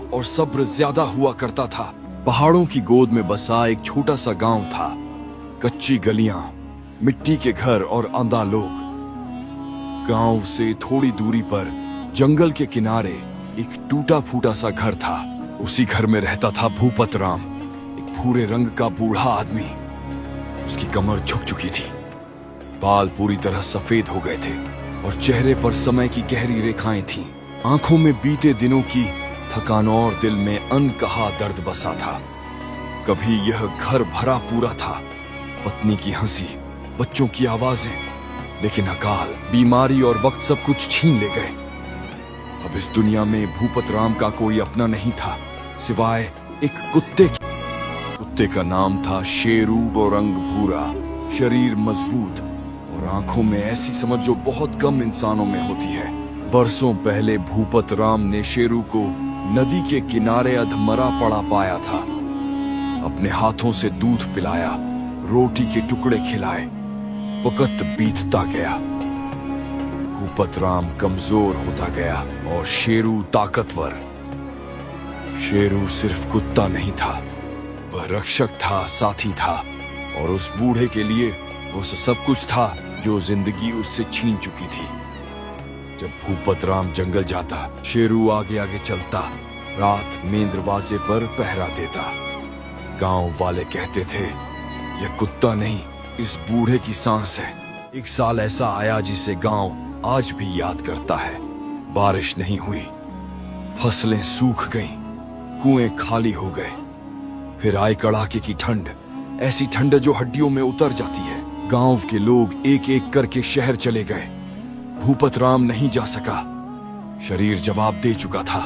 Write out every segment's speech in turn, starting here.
और सब्र ज्यादा हुआ करता था। पहाड़ों की गोद में बसा एक छोटा सा गांव था। कच्ची गलियां, मिट्टी के घर और अंधा लोग। गांव से थोड़ी दूरी पर जंगल के किनारे एक टूटा फूटा सा घर था। उसी घर में रहता था भूपत राम, एक भूरे रंग का बूढ़ा आदमी। उसकी कमर झुक चुकी थी, बाल पूरी तरह सफेद हो गए थे और चेहरे पर समय की गहरी रेखाएं थीं। आंखों में बीते दिनों की थकान और दिल में अनकहा दर्द बसा था। कभी यह घर भरा पूरा था, पत्नी की हंसी, बच्चों की आवाजें, लेकिन अकाल, बीमारी और वक्त सब कुछ छीन ले गए। अब इस दुनिया में भूपत राम का कोई अपना नहीं था, सिवाय एक कुत्ते की। कुत्ते का नाम था शेरू और रंग भूरा, शरीर मजबूत और आंखों में ऐसी समझ जो बहुत कम इंसानों में होती है। बरसों पहले भूपत राम ने शेरू को नदी के किनारे अधमरा पड़ा पाया था। अपने हाथों से दूध पिलाया, रोटी के टुकड़े खिलाए। वक्त बीतता गया, भूपत राम कमजोर होता गया और शेरू ताकतवर। शेरू सिर्फ कुत्ता नहीं था, वह रक्षक था, साथी था और उस बूढ़े के लिए वो सब कुछ था जो जिंदगी उससे छीन चुकी थी। जब भूपत राम जंगल जाता, शेरू आगे आगे चलता, रात मेन दरवाजे पर पहरा देता। गांव वाले कहते थे, यह कुत्ता नहीं, इस बूढ़े की सांस है। एक साल ऐसा आया जिसे गांव आज भी याद करता है। बारिश नहीं हुई, फसलें सूख गईं, कुएं खाली हो गए। फिर आई कड़ाके की ठंड, ऐसी ठंड जो हड्डियों में उतर जाती है। गांव के लोग एक एक करके शहर चले गए। भूपत राम नहीं जा सका, शरीर जवाब दे चुका था,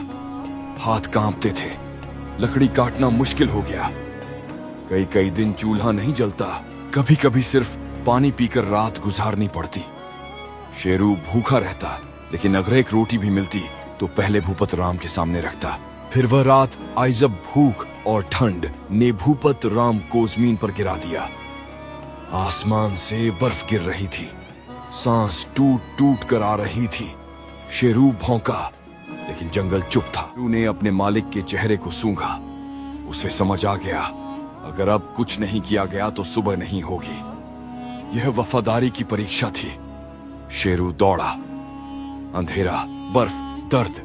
हाथ कांपते थे, लकड़ी काटना मुश्किल हो गया। कई कई दिन चूल्हा नहीं जलता, कभी कभी सिर्फ पानी पीकर रात गुजारनी पड़ती। शेरू भूखा रहता, लेकिन अगर एक रोटी भी मिलती तो पहले भूपत राम के सामने रखता। फिर वह रात आई जब भूख और ठंड ने भूपत राम को जमीन पर गिरा दिया। आसमान से बर्फ गिर रही थी, सांस टूट टूट कर आ रही थी। शेरू भौंका, लेकिन जंगल चुप था। शेरू ने अपने मालिक के चेहरे को सूंघा। उसे समझ आ गया, अगर अब कुछ नहीं किया गया तो सुबह नहीं होगी। यह वफादारी की परीक्षा थी। शेरू दौड़ा, अंधेरा, बर्फ, दर्द,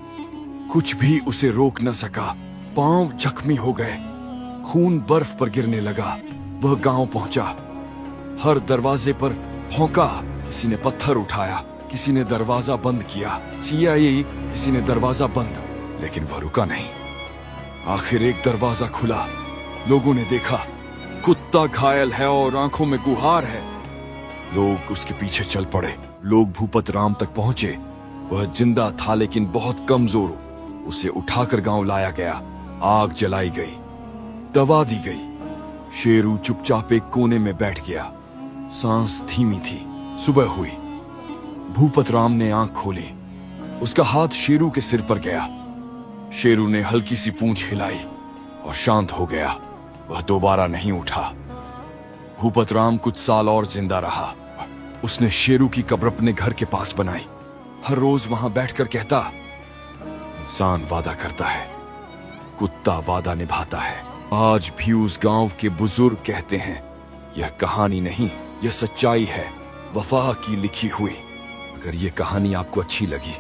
कुछ भी उसे रोक न सका। पांव जख्मी हो गए, खून बर्फ पर गिरने लगा। वह गांव पहुंचा, हर दरवाजे पर भौंका। किसी ने पत्थर उठाया, किसी ने दरवाजा बंद किया। किसी ने दरवाजा बंद, लेकिन वह रुका नहीं। आखिर एक दरवाजा खुला। लोगों ने देखा, कुत्ता घायल है और आंखों में गुहार है। लोग उसके पीछे चल पड़े। लोग भूपत राम तक पहुंचे। वह जिंदा था लेकिन बहुत कमजोर। उसे उठाकर गांव लाया गया, आग जलाई गई, दवा दी गई। शेरू चुपचाप एक कोने में बैठ गया, सांस धीमी थी। सुबह हुई, भूपत राम ने आंख खोली। उसका हाथ शेरू के सिर पर गया। शेरू ने हल्की सी पूंछ हिलाई और शांत हो गया। वह दोबारा नहीं उठा। भूपत राम कुछ साल और जिंदा रहा। उसने शेरू की कब्र अपने घर के पास बनाई। हर रोज वहां बैठकर कहता, इंसान वादा करता है, कुत्ता वादा निभाता है। आज भी उस गांव के बुजुर्ग कहते हैं, यह कहानी नहीं, यह सच्चाई है, वफा की लिखी हुई। अगर यह कहानी आपको अच्छी लगी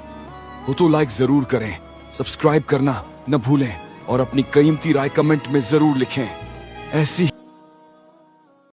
हो तो लाइक जरूर करें, सब्सक्राइब करना न भूलें और अपनी कीमती राय कमेंट में जरूर लिखें। ऐसी